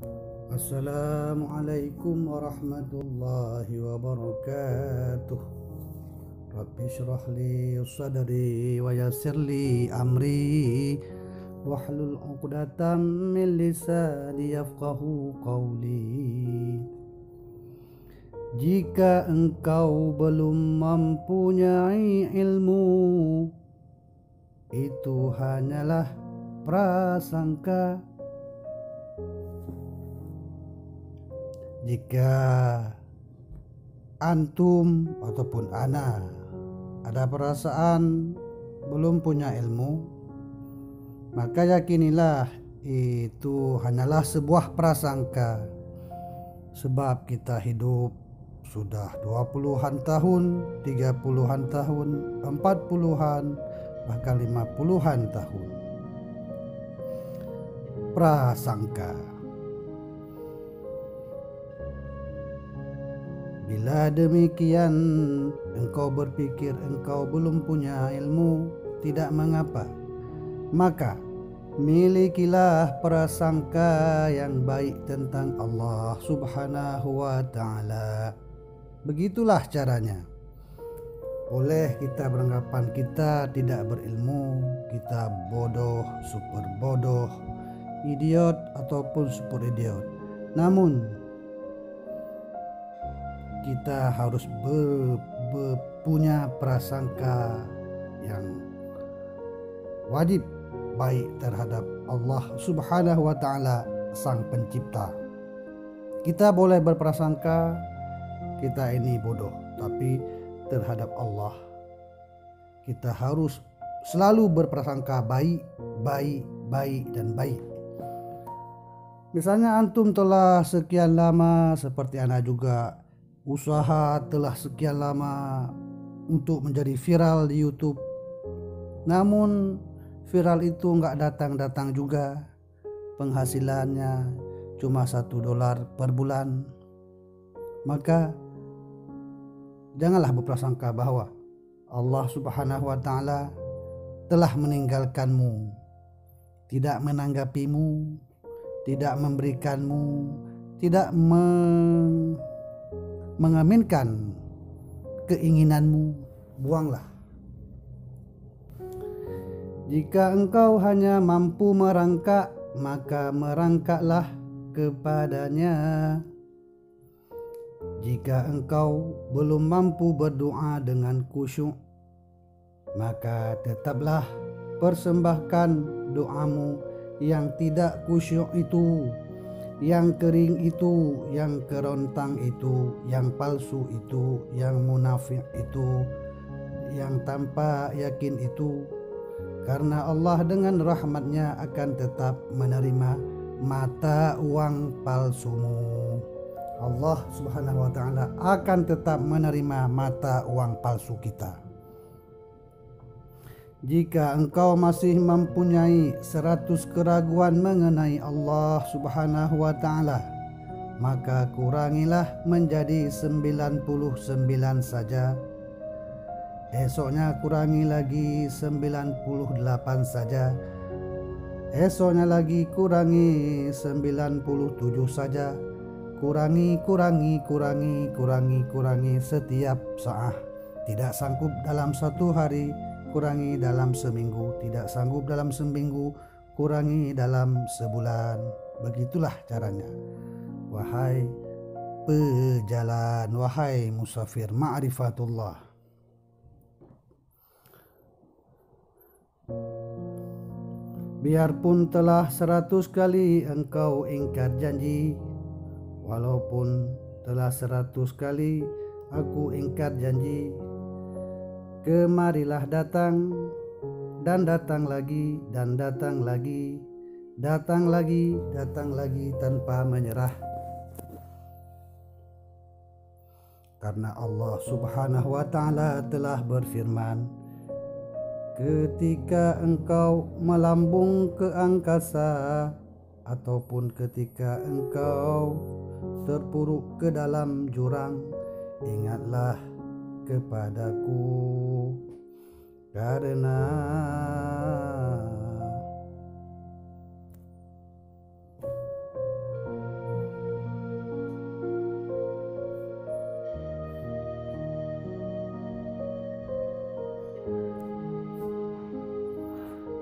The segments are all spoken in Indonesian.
Assalamualaikum warahmatullahi wabarakatuh. Rabbi shrah li sadri wa yassir li amri wahlul 'uqdatam min lisani yafqahu qawli. Jika engkau belum mempunyai ilmu, itu hanyalah prasangka. Jika antum ataupun ana ada perasaan belum punya ilmu, maka yakinilah itu hanyalah sebuah prasangka. Sebab kita hidup sudah 20-an tahun, 30-an tahun, 40-an, bahkan 50-an tahun. Prasangka. Bila demikian engkau berpikir engkau belum punya ilmu, tidak mengapa. Maka milikilah prasangka yang baik tentang Allah Subhanahu wa ta'ala. Begitulah caranya. Boleh kita beranggapan kita tidak berilmu, kita bodoh, super bodoh, idiot ataupun super idiot. Namun kita harus punya prasangka yang wajib baik terhadap Allah Subhanahu wa ta'ala, Sang Pencipta. Kita boleh berprasangka kita ini bodoh, tapi terhadap Allah kita harus selalu berprasangka baik, baik, baik, dan baik. Misalnya antum telah sekian lama, seperti ana juga, usaha telah sekian lama untuk menjadi viral di YouTube. Namun viral itu nggak datang-datang juga. Penghasilannya cuma $1 per bulan. Maka janganlah berprasangka bahwa Allah Subhanahu wa ta'ala telah meninggalkanmu, tidak menanggapimu, tidak memberikanmu, tidak mengaminkan keinginanmu. Buanglah. Jika engkau hanya mampu merangkak, maka merangkaklah kepadanya. Jika engkau belum mampu berdoa dengan khusyuk, maka tetaplah persembahkan doamu yang tidak khusyuk itu, yang kering itu, yang kerontang itu, yang palsu itu, yang munafik itu, yang tanpa yakin itu. Karena Allah dengan rahmatnya akan tetap menerima mata uang palsumu. Allah Subhanahu wa ta'ala akan tetap menerima mata uang palsu kita. Jika engkau masih mempunyai 100 keraguan mengenai Allah Subhanahu wa ta'ala, maka kurangilah menjadi 99 saja. Esoknya kurangi lagi 98 saja. Esoknya lagi kurangi 97 saja. Kurangi setiap saat. Tidak sanggup dalam satu hari, kurangi dalam seminggu. Tidak sanggup dalam seminggu, kurangi dalam sebulan. Begitulah caranya. Wahai pejalan, wahai musafir ma'rifatullah. Biarpun telah 100 kali engkau ingkar janji, walaupun telah 100 kali aku ingkar janji, kemarilah datang, dan datang lagi, dan datang lagi, datang lagi, datang lagi tanpa menyerah. Karena Allah Subhanahu wa ta'ala telah berfirman, ketika engkau melambung ke angkasa, ataupun ketika engkau terpuruk ke dalam jurang, ingatlah kepadaku, karena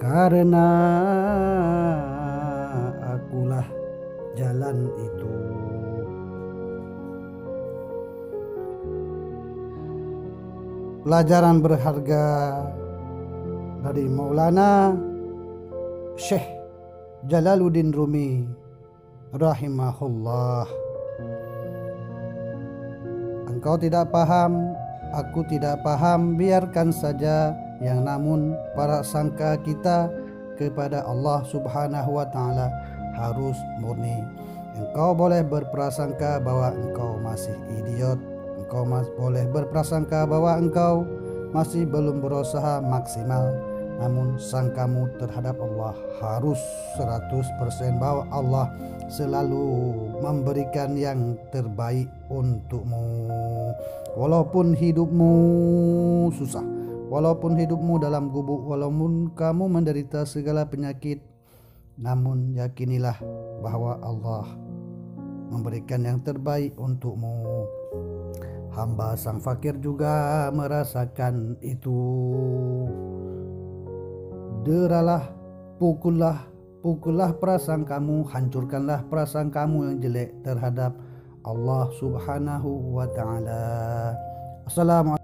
karena akulah jalan itu. Pelajaran berharga dari Maulana Syekh Jalaluddin Rumi rahimahullah. Engkau tidak paham, aku tidak paham, biarkan saja. Yang namun prasangka kita kepada Allah Subhanahu wa Ta'ala harus murni. Engkau boleh berprasangka bahwa engkau masih idiot, engkau boleh berprasangka bahwa engkau masih belum berusaha maksimal, namun sangkamu terhadap Allah harus 100% bahwa Allah selalu memberikan yang terbaik untukmu. Walaupun hidupmu susah, walaupun hidupmu dalam gubuk, walaupun kamu menderita segala penyakit, namun yakinilah bahwa Allah memberikan yang terbaik untukmu. Hamba sang fakir juga merasakan itu. Deralah, pukullah prasangkamu, hancurkanlah prasangkamu yang jelek terhadap Allah Subhanahu wa Ta'ala. Assalamualaikum.